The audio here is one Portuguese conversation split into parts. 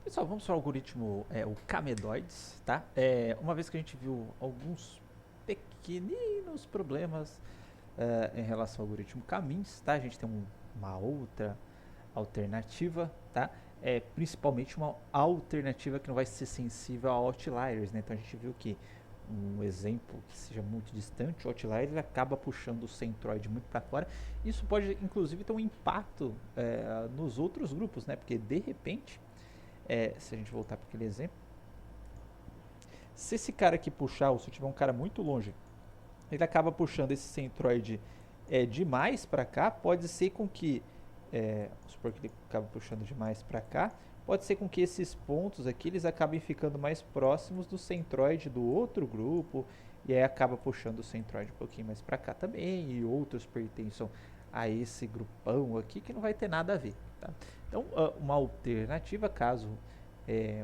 Pessoal, vamos para o algoritmo, o Camedoides, tá? Uma vez que a gente viu alguns pequeninos problemas em relação ao algoritmo Caminhos, tá? A gente tem uma outra alternativa, tá? Principalmente uma alternativa que não vai ser sensível a outliers, né? Então a gente viu que um exemplo que seja muito distante, o outlier ele acaba puxando o centroide muito para fora. Isso pode inclusive ter um impacto nos outros grupos, né? Porque de repente se a gente voltar para aquele exemplo, se esse cara aqui puxar, ou se tiver um cara muito longe, ele acaba puxando esse centroide demais para cá, pode ser com que, vamos supor que ele acaba puxando demais para cá, pode ser com que esses pontos aqui eles acabem ficando mais próximos do centroide do outro grupo, e aí acaba puxando o centroide um pouquinho mais para cá também, e outros pertençam a esse grupão aqui que não vai ter nada a ver. Tá? Então, uma alternativa, caso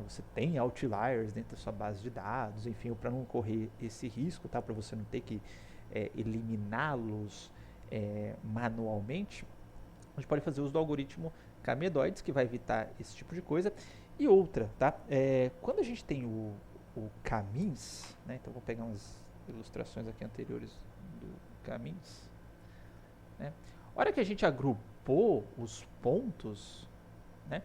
você tenha outliers dentro da sua base de dados, enfim, para não correr esse risco, tá? Para você não ter que eliminá-los manualmente, a gente pode fazer uso do algoritmo Camedoides, que vai evitar esse tipo de coisa. E outra, tá? Quando a gente tem o Camins, né? Então vou pegar umas ilustrações aqui anteriores do Camins, né? A hora que a gente agrupou os pontos, né?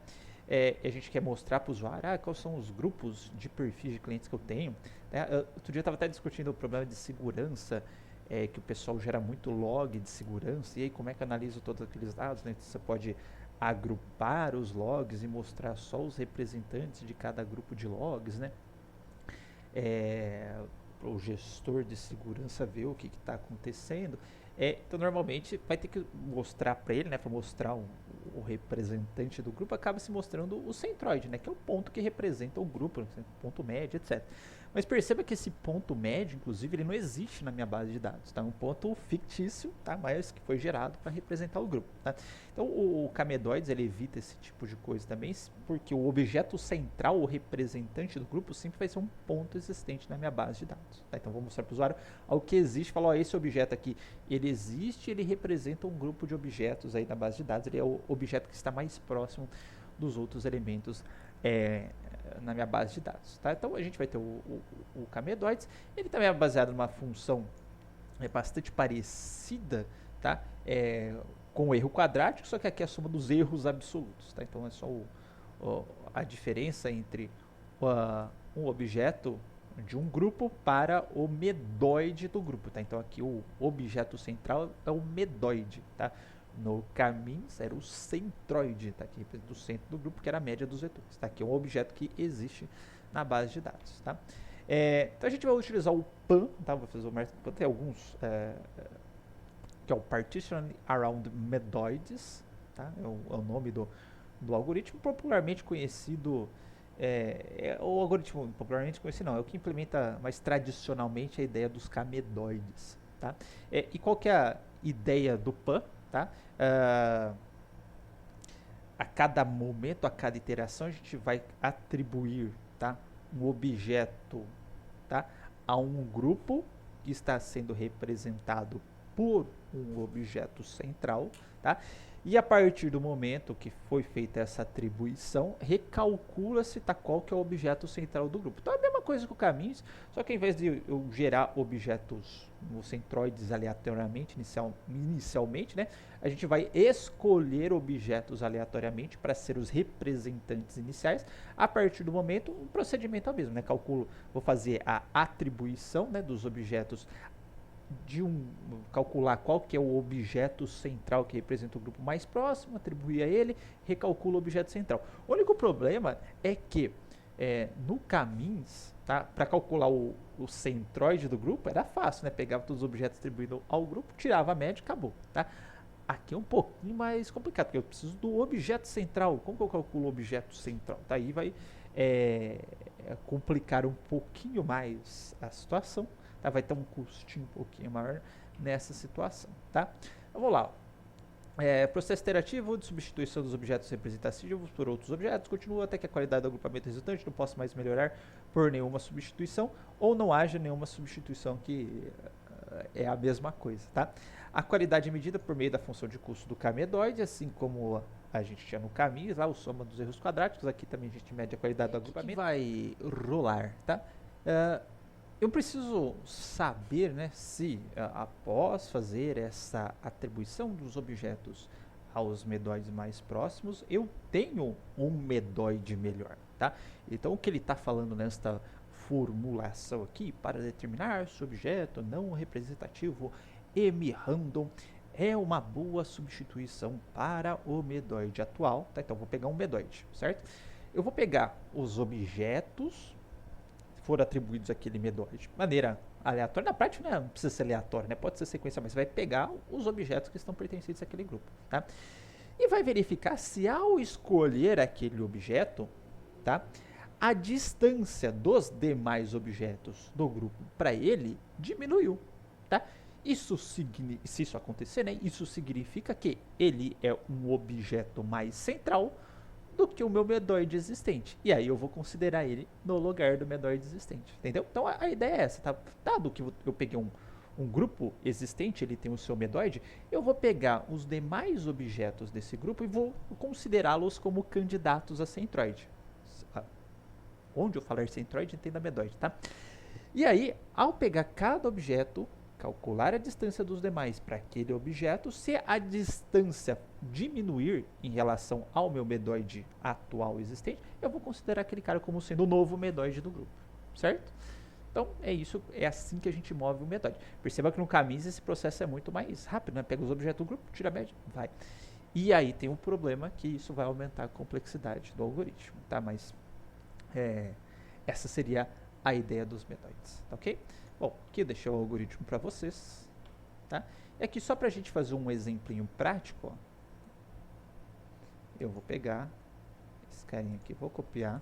A gente quer mostrar para o usuário quais são os grupos de perfis de clientes que eu tenho. Né? Outro dia eu estava até discutindo o problema de segurança, que o pessoal gera muito log de segurança, e aí como é que eu analiso todos aqueles dados? Né? Você pode agrupar os logs e mostrar só os representantes de cada grupo de logs, né? Para o gestor de segurança ver o que está acontecendo. Então, normalmente, vai ter que mostrar para ele, né, para mostrar o representante do grupo, acaba se mostrando o centroide, né, que é o ponto que representa o grupo, ponto médio, etc. Mas perceba que esse ponto médio, inclusive, ele não existe na minha base de dados. Tá? É um ponto fictício, tá? Mas que foi gerado para representar o grupo. Tá? Então, o Camedoides ele evita esse tipo de coisa também, porque o objeto central, o representante do grupo, sempre vai ser um ponto existente na minha base de dados. Tá? Então, vou mostrar para o usuário algo que existe. Falar, ó, esse objeto aqui, ele existe, ele representa um grupo de objetos aí na base de dados. Ele é o objeto que está mais próximo dos outros elementos na minha base de dados. Tá? Então a gente vai ter o Camedoides, ele também é baseado numa função bastante parecida, tá? Com o erro quadrático, só que aqui é a soma dos erros absolutos. Tá? Então é só a diferença entre um objeto de um grupo para o medoide do grupo. Tá? Então aqui o objeto central é o medoide. Tá? No Camins era o centroide, tá? Que representa o centro do grupo, que era a média dos vetores. Tá? Que é um objeto que existe na base de dados. Tá? Então a gente vai utilizar o PAN, tá? Vou fazer o mais. Tem alguns que é o Partition Around Medoids, tá? É o nome do algoritmo, popularmente conhecido. O algoritmo popularmente conhecido não, é o que implementa mais tradicionalmente a ideia dos camedoides. Tá? E qual que é a ideia do PAN? Tá? A cada momento, a cada iteração, a gente vai atribuir, tá, um objeto, tá, a um grupo que está sendo representado por um objeto central, tá? E a partir do momento que foi feita essa atribuição, recalcula-se tá, qual que é o objeto central do grupo. Então é a mesma coisa com o Caminhos, só que ao invés de eu gerar objetos no centroides aleatoriamente, inicialmente, né, a gente vai escolher objetos aleatoriamente para ser os representantes iniciais. A partir do momento, o procedimento é o mesmo, né? Vou fazer a atribuição, né, dos objetos calcular qual que é o objeto central que representa o grupo mais próximo, atribuir a ele, recalcula o objeto central. O único problema é que no Camins, tá, para calcular o centroide do grupo era fácil, né? Pegava todos os objetos atribuídos ao grupo, tirava a média e acabou. Tá? Aqui é um pouquinho mais complicado, porque eu preciso do objeto central. Como que eu calculo o objeto central? Tá, aí vai complicar um pouquinho mais a situação. Tá? Vai ter um custinho um pouquinho maior nessa situação. Tá? Vamos lá. Processo iterativo de substituição dos objetos representativos por outros objetos continua até que a qualidade do agrupamento resultante não possa mais melhorar por nenhuma substituição ou não haja nenhuma substituição que é a mesma coisa. Tá? A qualidade é medida por meio da função de custo do camedoide, assim como a gente tinha no caminho lá o soma dos erros quadráticos, aqui também a gente mede a qualidade do agrupamento. Que vai rolar, tá? Eu preciso saber, né, se após fazer essa atribuição dos objetos aos medóides mais próximos, eu tenho um medóide melhor, tá? Então o que ele está falando nesta formulação aqui, para determinar se o objeto não representativo M-random é uma boa substituição para o medóide atual, tá? Então eu vou pegar um medóide, certo? Eu vou pegar os objetos foram atribuídos àquele medóide de maneira aleatória. Na prática não precisa ser aleatório, né? Pode ser sequência, mas você vai pegar os objetos que estão pertencentes àquele grupo, tá? E vai verificar se ao escolher aquele objeto, tá? A distância dos demais objetos do grupo para ele diminuiu, tá? Se isso acontecer, né? Isso significa que ele é um objeto mais central do que o meu medóide existente. E aí eu vou considerar ele no lugar do medóide existente. Entendeu? Então a ideia é essa, tá? Dado que eu peguei um grupo existente, ele tem o seu medóide, eu vou pegar os demais objetos desse grupo e vou considerá-los como candidatos a centroide. Onde eu falar centroide, entenda medóide, tá? E aí, ao pegar cada objeto, calcular a distância dos demais para aquele objeto, se a distância diminuir em relação ao meu medóide atual existente, eu vou considerar aquele cara como sendo o novo medóide do grupo, certo? Então é isso, é assim que a gente move o medóide. Perceba que no Camis esse processo é muito mais rápido, né? Pega os objetos do grupo, tira a média, vai. E aí tem um problema que isso vai aumentar a complexidade do algoritmo, tá? Mas essa seria a ideia dos medóides, tá ok? Bom, aqui eu deixei o algoritmo para vocês, tá? E aqui só para a gente fazer um exemplinho prático, ó, eu vou pegar esse carinha aqui, vou copiar.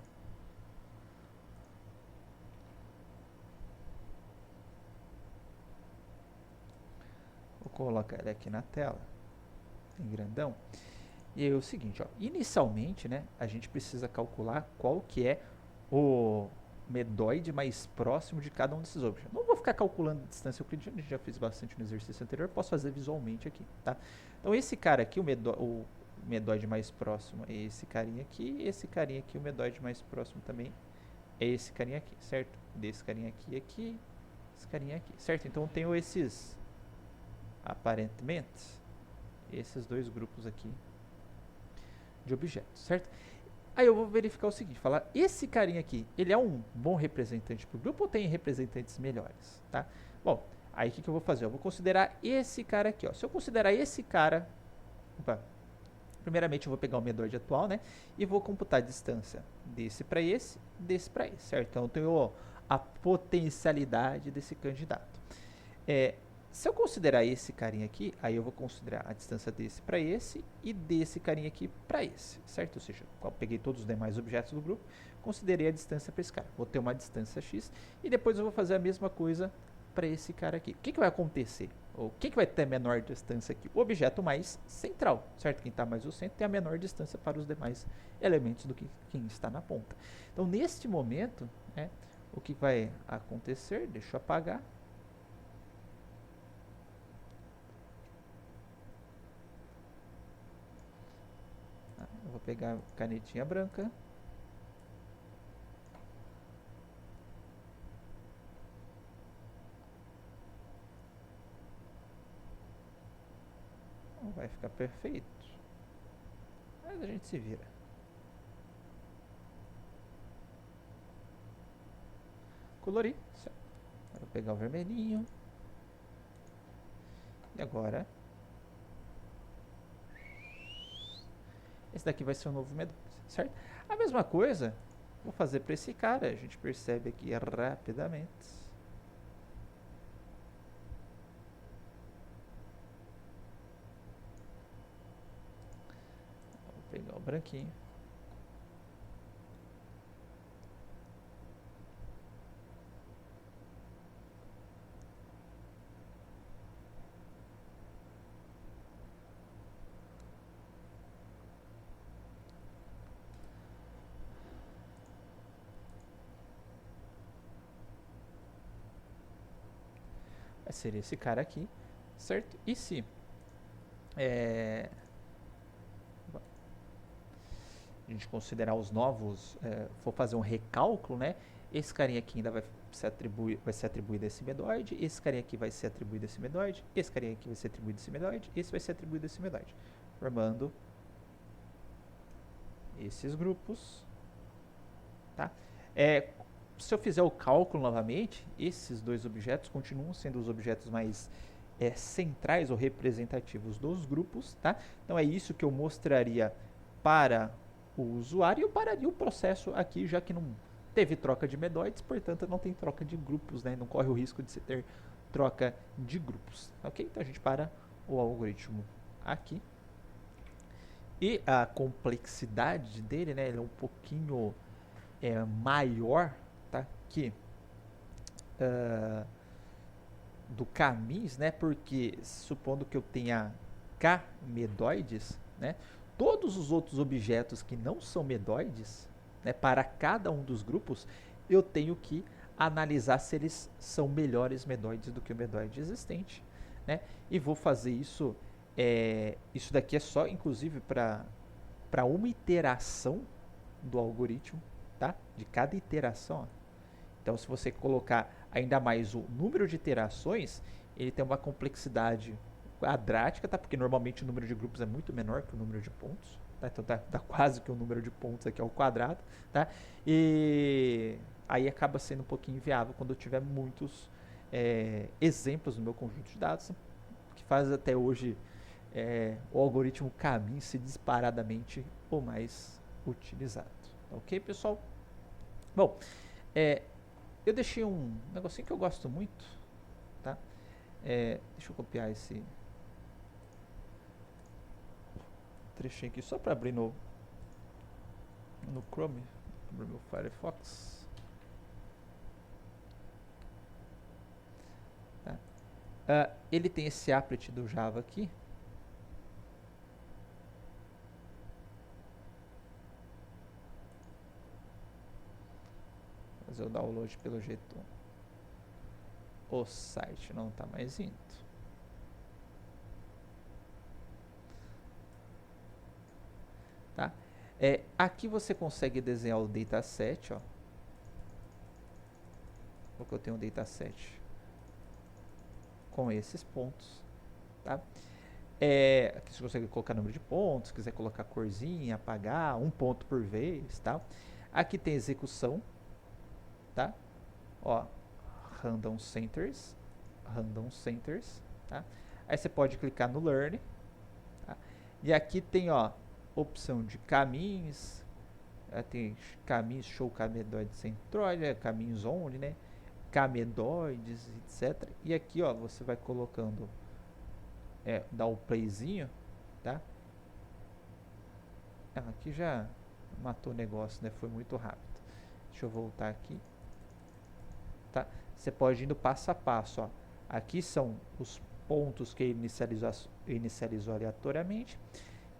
Vou colocar ele aqui na tela, em grandão. E aí é o seguinte, ó, inicialmente, né, a gente precisa calcular qual que é o medóide mais próximo de cada um desses objetos. Não vou ficar calculando a distância euclidiana, a gente já fez bastante no exercício anterior, posso fazer visualmente aqui, tá? Então esse cara aqui, o medóide mais próximo é esse carinha aqui o medóide mais próximo também é esse carinha aqui, certo? Desse carinha aqui, esse carinha aqui, certo? Então eu tenho esses, aparentemente, esses dois grupos aqui de objetos, certo? Aí eu vou verificar o seguinte, falar, esse carinha aqui, ele é um bom representante para o grupo ou tem representantes melhores, tá? Bom, aí o que eu vou fazer? Eu vou considerar esse cara aqui, ó. Se eu considerar esse cara, primeiramente eu vou pegar o medóide atual, né? E vou computar a distância desse para esse, certo? Então eu tenho a potencialidade desse candidato. Se eu considerar esse carinha aqui, aí eu vou considerar a distância desse para esse e desse carinha aqui para esse, certo? Ou seja, eu peguei todos os demais objetos do grupo, considerei a distância para esse cara. Vou ter uma distância x e depois eu vou fazer a mesma coisa para esse cara aqui. O que vai acontecer? O que vai ter a menor distância aqui? O objeto mais central, certo? Quem está mais no centro tem a menor distância para os demais elementos do que quem está na ponta. Então, neste momento, né, o que vai acontecer? Deixa eu apagar. Eu vou pegar a canetinha branca. Não vai ficar perfeito, mas a gente se vira. Colorir, certo. Agora vou pegar o vermelhinho. E agora esse daqui vai ser o novo medóide, certo? A mesma coisa vou fazer para esse cara. A gente percebe aqui rapidamente. Vou pegar o branquinho. Vai ser esse cara aqui, certo? E se a gente considerar os novos, for fazer um recálculo, né? Esse carinha aqui ainda vai ser atribuído a esse medoide, esse carinha aqui vai ser atribuído a esse medoide, esse carinha aqui vai ser atribuído a esse medoide, esse vai ser atribuído a esse medoide, formando esses grupos, tá? Se eu fizer o cálculo novamente, esses dois objetos continuam sendo os objetos mais centrais ou representativos dos grupos, tá? Então é isso que eu mostraria para o usuário e eu pararia o processo aqui, já que não teve troca de medoides, portanto não tem troca de grupos, né? Não corre o risco de se ter troca de grupos, ok? Então a gente para o algoritmo aqui. E a complexidade dele, né? Ele é um pouquinho maior, tá? Que do caminhos, né? Porque supondo que eu tenha K medoides, né? Todos os outros objetos que não são medoides, né? Para cada um dos grupos, eu tenho que analisar se eles são melhores medoides do que o medoide existente, né? E vou fazer isso. Isso daqui é só, inclusive, para uma iteração do algoritmo, tá? De cada iteração. Ó. Então, se você colocar ainda mais o número de iterações, ele tem uma complexidade quadrática, tá? Porque normalmente o número de grupos é muito menor que o número de pontos, tá? Então dá quase que o número de pontos aqui ao quadrado, tá? E aí acaba sendo um pouquinho inviável quando eu tiver muitos exemplos no meu conjunto de dados, que faz até hoje o algoritmo caminhe se disparadamente o mais utilizado. Ok, pessoal? Bom, eu deixei um negocinho que eu gosto muito, tá? Deixa eu copiar esse trechinho aqui só para abrir no Chrome, abrir meu Firefox. Tá? Ele tem esse applet do Java aqui. Fazer o download pelo jeito. O site não está mais indo. Tá? Aqui você consegue desenhar o dataset, ó. Porque eu tenho um dataset com esses pontos, tá? Aqui você consegue colocar número de pontos, se quiser colocar corzinha, apagar, um ponto por vez, tá? Aqui tem execução, tá? Ó, random centers, tá? Aí você pode clicar no learn, tá? E aqui tem, ó, opção de caminhos, tem caminhos show camedoide centroide, caminhos only, né? Camedoides, etc. E aqui, ó, você vai colocando, dá o playzinho, tá? Aqui já matou o negócio, né? Foi muito rápido. Deixa eu voltar aqui. Tá? Você pode ir indo passo a passo, ó. Aqui são os pontos que ele inicializou aleatoriamente.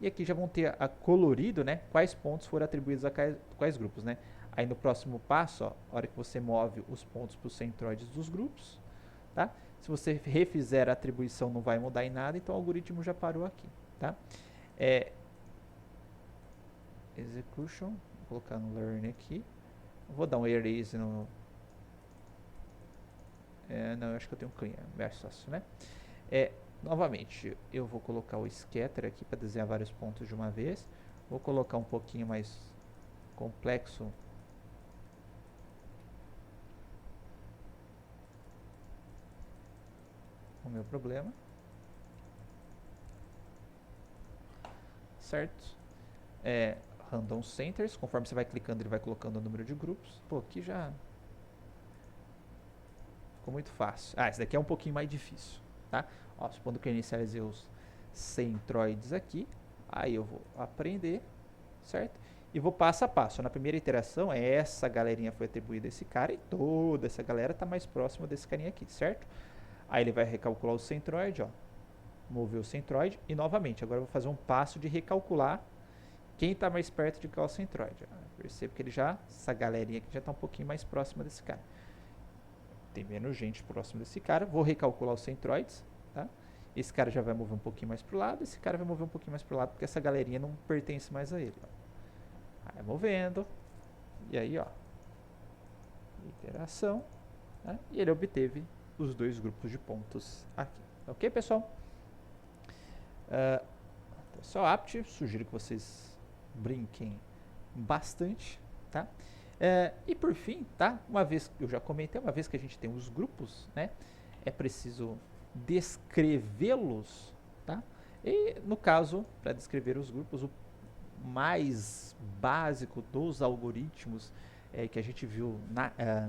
E aqui já vão ter colorido, né? Quais pontos foram atribuídos a quais grupos, né? Aí no próximo passo, ó, a hora que você move os pontos para os centroides dos grupos, tá? Se você refizer a atribuição, não vai mudar em nada, então o algoritmo já parou aqui, tá? Execution, vou colocar no learn aqui. Vou dar um erase no... não, eu acho que eu tenho um clean, é mais fácil, né? Novamente, eu vou colocar o scatter aqui para desenhar vários pontos de uma vez. Vou colocar um pouquinho mais complexo. O meu problema. Certo? Random centers. Conforme você vai clicando, ele vai colocando o número de grupos. Pô, aqui já ficou muito fácil. Esse daqui é um pouquinho mais difícil, tá? Ó, supondo que eu inicializei os centroides aqui. Aí eu vou aprender, certo? E vou passo a passo. Na primeira iteração, essa galerinha foi atribuída a esse cara e toda essa galera está mais próxima desse carinha aqui, certo? Aí ele vai recalcular o centroide, ó. Mover o centroide e novamente, agora eu vou fazer um passo de recalcular quem está mais perto de qual centroide. Percebo que essa galerinha aqui já está um pouquinho mais próxima desse cara. Tem menos gente próxima desse cara. Vou recalcular os centroides, tá? Esse cara já vai mover um pouquinho mais pro lado, esse cara vai mover um pouquinho mais pro lado, porque essa galerinha não pertence mais a ele. Ó. Vai movendo. E aí, ó. Iteração. Né? E ele obteve os dois grupos de pontos aqui. Ok, pessoal? Pessoal apt, sugiro que vocês brinquem bastante, tá? E por fim, tá? Uma vez que eu já comentei, uma vez que a gente tem os grupos, né? É preciso descrevê-los, tá? E no caso, para descrever os grupos, o mais básico dos algoritmos que a gente viu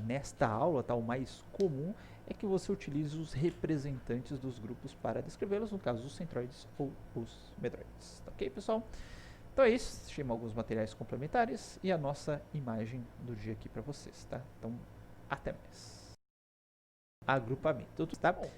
nesta aula, tá? O mais comum é que você utilize os representantes dos grupos para descrevê-los, no caso os centroides ou os medroides. Tá ok, pessoal? Então é isso, deixei alguns materiais complementares e a nossa imagem do dia aqui para vocês, tá? Então, até mais. Agrupamento, tá bom?